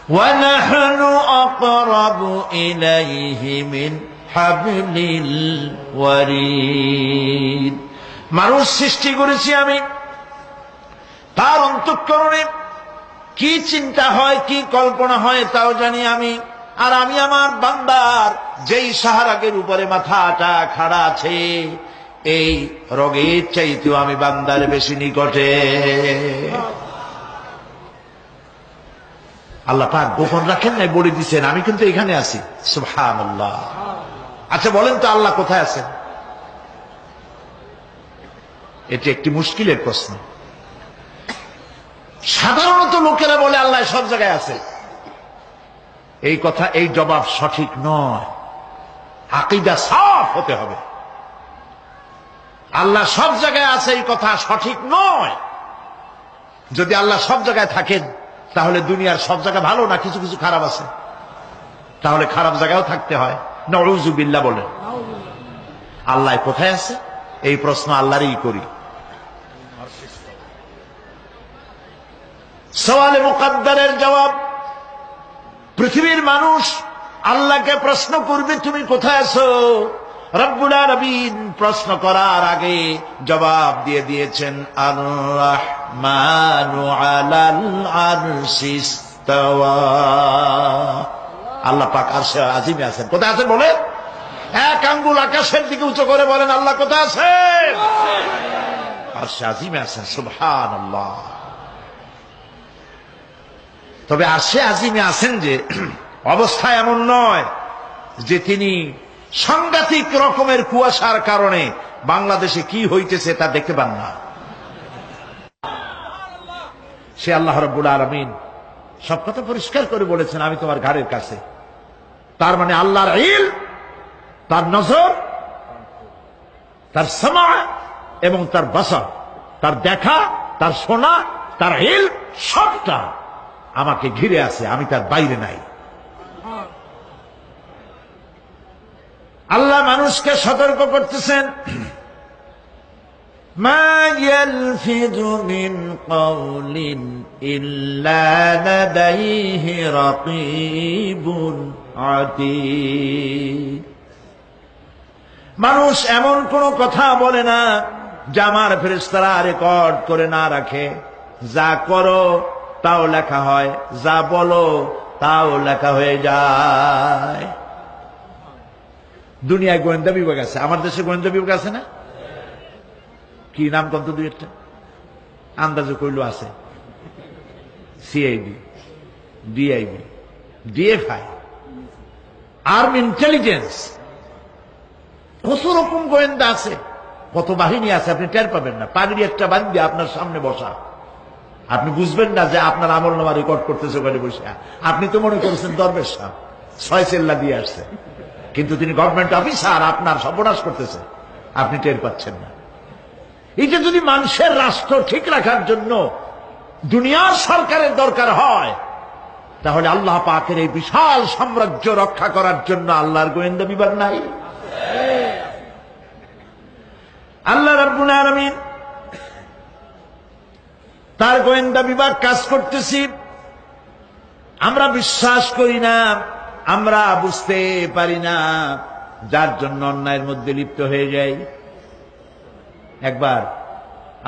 وَنَحْنُ أَقْرَبُ إِلَيْهِ مِنْ حَبْلِ الْوَرِيدِ। মানুষ সৃষ্টি করেছি আমি, তার অন্তঃকরণে কি চিন্তা হয়, কি কল্পনা হয় তাও জানি আমি। আর আমি আমার বান্দার যেই সাহারাগের উপরে মাথাটা খাড়া আছে, এই রোগের চাইতেও আমি বান্দার বেশি নিকটে। আল্লাহ পাক গোপন রাখেন নাই, বলে দিচ্ছেন আমি কিন্তু এখানে আছি। সুবহানাল্লাহ। আচ্ছা বলেন তো আল্লাহ কোথায় আছেন? এটি একটি মুশকিলের প্রশ্ন। সাধারণত লোকেরা বলে আল্লাহ সব জায়গায় আছে। এই কথা, এই জবাব সঠিক নয়। আকীদা সাফ হতে হবে। আল্লাহ সব জায়গায় আছে এই কথা সঠিক নয়। যদি আল্লাহ সব জায়গায় থাকেন তাহলে দুনিয়ার সব জায়গা ভালো না, কিছু কিছু খারাপ আছে। তাহলে খারাপ জায়গায়ও থাকতে হয়। নাউযুবিল্লাহ বলেন। আল্লাহ কোথায় আছে এই প্রশ্ন আল্লাহরই করি। সওয়ালে মুকদ্দারের জবাব, পৃথিবীর মানুষ আল্লাহকে প্রশ্ন করবে তুমি কোথায় আছো। রব্বুল আলামিন প্রশ্ন করার আগে জবাব দিয়ে দিয়েছেন, আর রাহমানু আলাল আরশি ইস্তাওয়া। আল্লাহ পাক আরশে আজিমে আছেন। কোথায় আছেন বলেন? এক আঙ্গুল আকাশের দিকে উঁচু করে বলেন আল্লাহ কোথায় আছেন? আরশে আজিমে আছেন। সুবহানাল্লাহ। তবে আরশে আজিমে আছেন যে অবস্থা এমন নয় যে তিনি সাংঘাতিক রকমের কুয়াশার কারণে বাংলাদেশে কি হইতেছে তা দেখতে পান না। সে আল্লাহ রাব্বুল আলামিন সব কথা পরিষ্কার করে বলেছেন আমি তোমার ঘাড়ের কাছে। তার মানে আল্লাহর ইলম, তার নজর, তার সামা এবং তার বসর, তার দেখা, তার শোনা, তার ইলম সবটা আমাকে ঘিরে আছে, আমি তার বাইরে নাই। আল্লাহ মানুষকে সতর্ক করতেছেন, মা ইয়ালফিযু মিন কাওলিন ইল্লা লাদাইহি রাকীবুন আতীদ। মানুষ এমন কোন কথা বলে না যা আমার ফেরেশতারা রেকর্ড করে না রাখে। যা করো তাও লেখা হয়, যা বলো তাও লেখা হয়ে যায়। দুনিয়ায় গোয়েন্দা বিভাগ আছে, আমার দেশে গোয়েন্দা বিভাগ আছে না? কি নাম কত দুই একটা আন্দাজে কইল আছে। CID, DIB, DFI, army intelligence, কত রকম গোয়েন্দা আছে, কত বাহিনী আছে আপনি টের পাবেন না। পাগড়ি একটা বান্ধি আপনার সামনে বসা, আপনি বুঝবেন না যে আপনার আমলনামা রেকর্ড করতেছে ওখানে বসে। আপনি তো মনে করেছেন দরবেশ সাহেব 6 চেল্লা দিয়ে আসছে, কিন্তু তিনি গভর্নমেন্ট অফিসার, আপনার সর্বনাশ করতেছে, আপনি টের পাচ্ছেন না। এটা যদি মানুষের রাষ্ট্র ঠিক রাখার জন্য দুনিয়ার সরকারের দরকার হয়, তাহলে আল্লাহ পাকের এই বিশাল সাম্রাজ্য রক্ষা করার জন্য আল্লাহর গোয়েন্দা বিভাগ নাই? আল্লাহ রাব্বুল আলামিন তার গোয়েন্দা বিভাগ কাজ করতেছি, আমরা বিশ্বাস করি না, আমরা বুঝতে পারি না, যার জন্য অন্যায়ের মধ্যে লিপ্ত হয়ে যাই। একবার